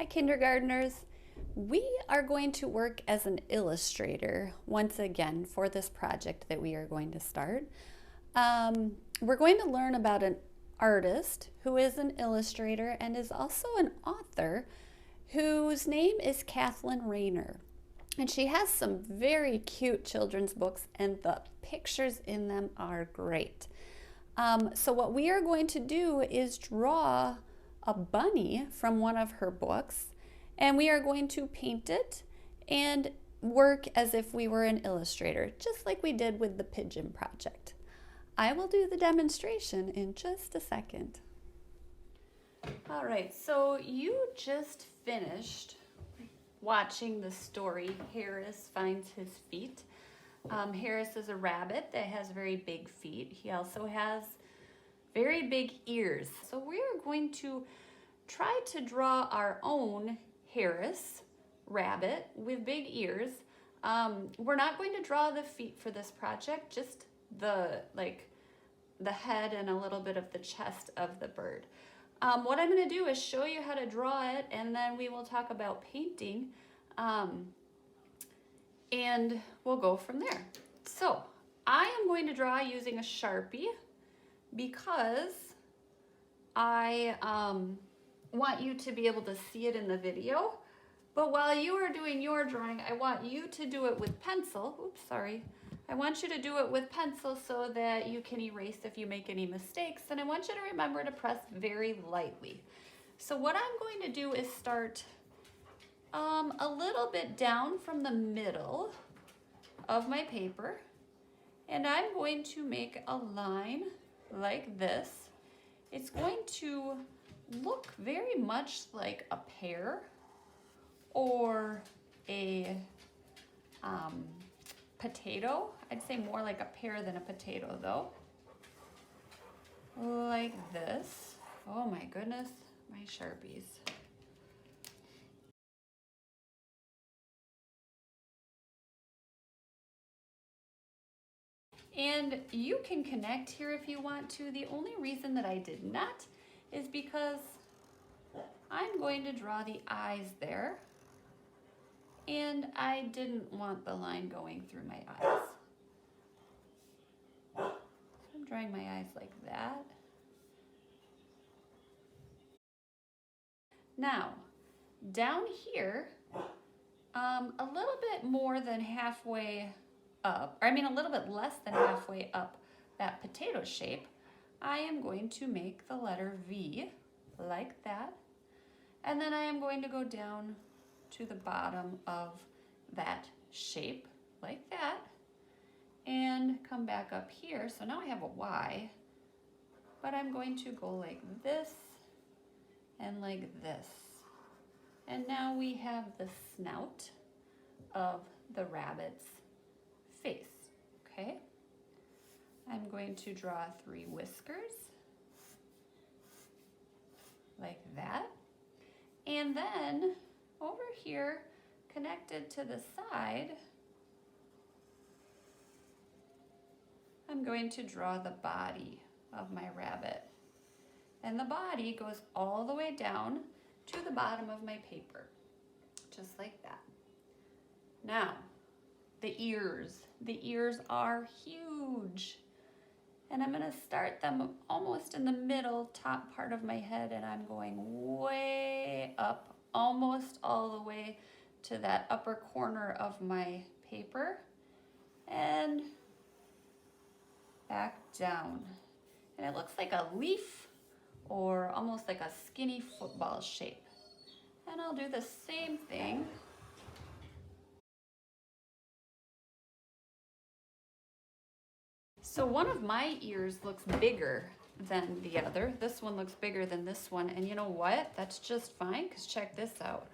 Hi, kindergartners. We are going to work as an illustrator once again for this project that we are going to start. We're going to learn about an artist who is an illustrator and is also an author whose name is Kindergarten Rayner. And she has some very cute children's books and the pictures in them are great. So what we are going to do is draw a bunny from one of her books, and we are going to paint it and work as if we were an illustrator, just like we did with the pigeon project. I will do the demonstration in just a second. All right, so you just finished watching the story Harris Finds His Feet. Harris is a rabbit that has very big feet. He also has very big ears. So we are going to try to draw our own Harris rabbit with big ears. We're not going to draw the feet for this project, just the head and a little bit of the chest of the bird. What I'm going to do is show you how to draw it, and then we will talk about painting, and we'll go from there. So I am going to draw using a Sharpie because I want you to be able to see it in the video. But while you are doing your drawing, I want you to do it with pencil. Oops, sorry. I want you to do it with pencil so that you can erase if you make any mistakes. And I want you to remember to press very lightly. So what I'm going to do is start a little bit down from the middle of my paper. And I'm going to make a line like this. It's going to look very much like a pear or a potato. I'd say more like a pear than a potato though. Like this. Oh my goodness, my Sharpies. And you can connect here if you want to. The only reason that I did not is because I'm going to draw the eyes there, and I didn't want the line going through my eyes. So I'm drawing my eyes like that. Now, down here, a little bit more than halfway up, or I mean a little bit less than halfway up that potato shape, I am going to make the letter V like that. And then I am going to go down to the bottom of that shape like that and come back up here. So now I have a Y, but I'm going to go like this and like this. And now we have the snout of the rabbit's face, okay? I'm going to draw 3 whiskers like that. And then over here, connected to the side, I'm going to draw the body of my rabbit. And the body goes all the way down to the bottom of my paper, just like that. Now, the ears. The ears are huge. And I'm going to start them almost in the middle, top part of my head, and I'm going way up, almost all the way to that upper corner of my paper, and back down. And it looks like a leaf or almost like a skinny football shape. And I'll do the same thing. So one of my ears looks bigger than the other. This one looks bigger than this one. And you know what? That's just fine, because check this out.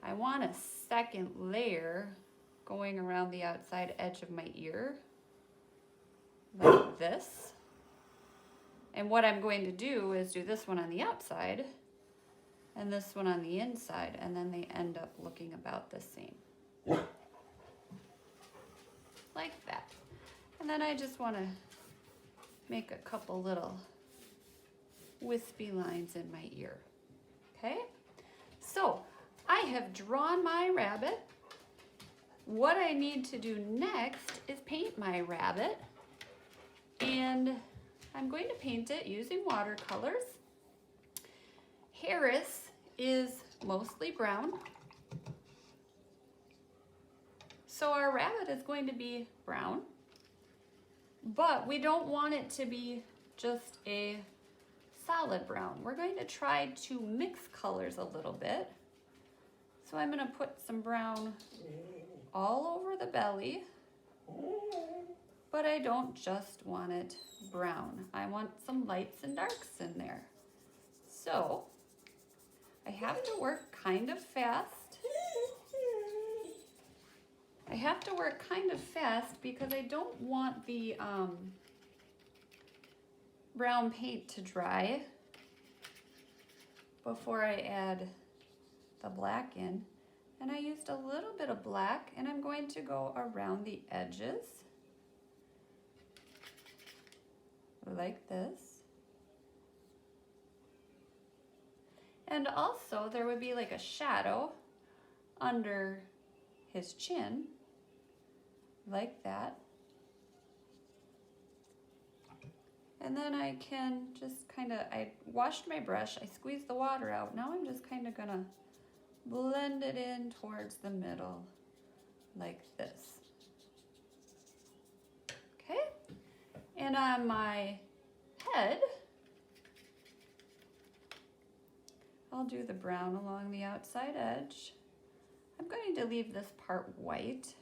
I want a second layer going around the outside edge of my ear, like this. And what I'm going to do is do this one on the outside and this one on the inside, and then they end up looking about the same. Like that. And then I just want to make a couple little wispy lines in my ear. Okay? So I have drawn my rabbit. What I need to do next is paint my rabbit, and I'm going to paint it using watercolors. Harris is mostly brown, so our rabbit is going to be brown, but we don't want it to be just a solid brown. We're going to try to mix colors a little bit. So I'm going to put some brown all over the belly, but I don't just want it brown. I want some lights and darks in there. So I have to work kind of fast. Because I don't want the brown paint to dry before I add the black in. And I used a little bit of black, and I'm going to go around the edges like this. And also there would be like a shadow under his chin, like that. And then I can just I washed my brush, I squeezed the water out. Now I'm just kind of gonna blend it in towards the middle like this. Okay, and on my head, I'll do the brown along the outside edge. I'm going to leave this part white.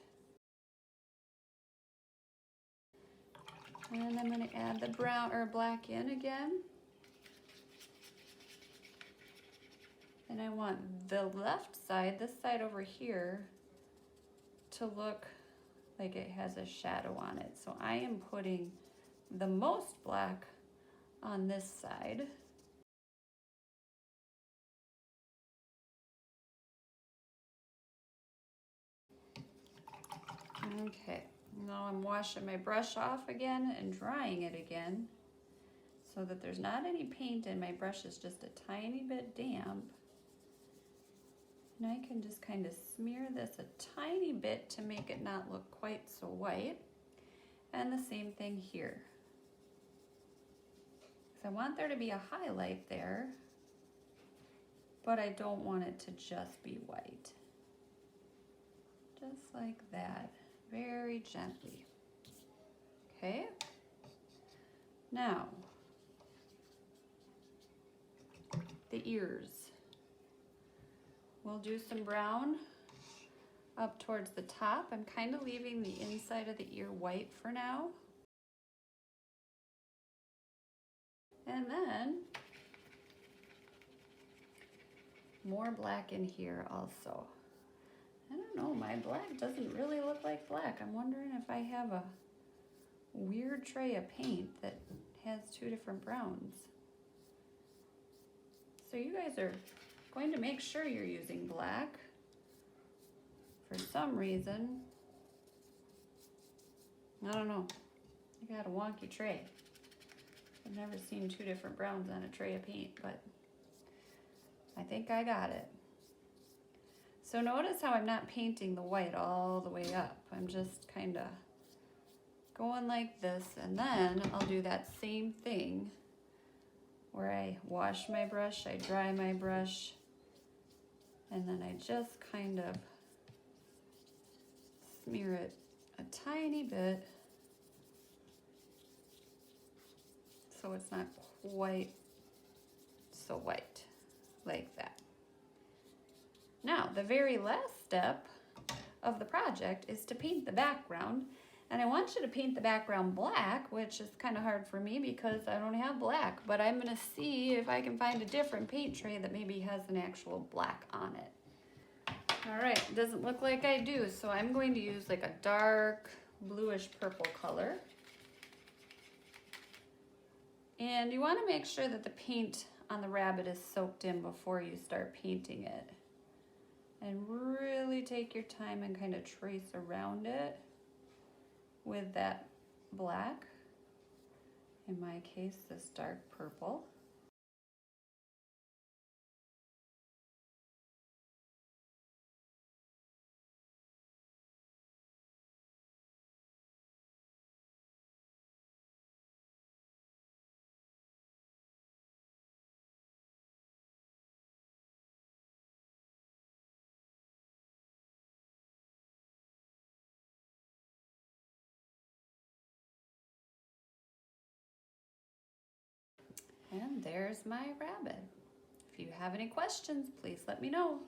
And I'm going to add the brown or black in again. And I want the left side, this side over here, to look like it has a shadow on it. So I am putting the most black on this side. Okay, now I'm washing my brush off again and drying it again so that there's not any paint and my brush is just a tiny bit damp. And I can just kind of smear this a tiny bit to make it not look quite so white. And the same thing here. Because I want there to be a highlight there, but I don't want it to just be white. Just like that, very gently. Okay, now the ears. We'll do some brown up towards the top. I'm kind of leaving the inside of the ear white for now. And then more black in here also. I don't know, my black doesn't really look like black. I'm wondering if I have a weird tray of paint that has two different browns. So you guys are going to make sure you're using black. For some reason, I don't know, I got a wonky tray. I've never seen two different browns on a tray of paint, but I think I got it. So notice how I'm not painting the white all the way up. I'm just kind of going like this, and then I'll do that same thing where I wash my brush, I dry my brush, and then I just kind of smear it a tiny bit so it's not quite so white, like that. Now, the very last step of the project is to paint the background, and I want you to paint the background black, which is kind of hard for me because I don't have black, but I'm gonna see if I can find a different paint tray that maybe has an actual black on it. All right, it doesn't look like I do, so I'm going to use like a dark bluish purple color. And you want to make sure that the paint on the rabbit is soaked in before you start painting it. And really take your time and kind of trace around it with that black. In my case, this dark purple. And there's my rabbit. If you have any questions, please let me know.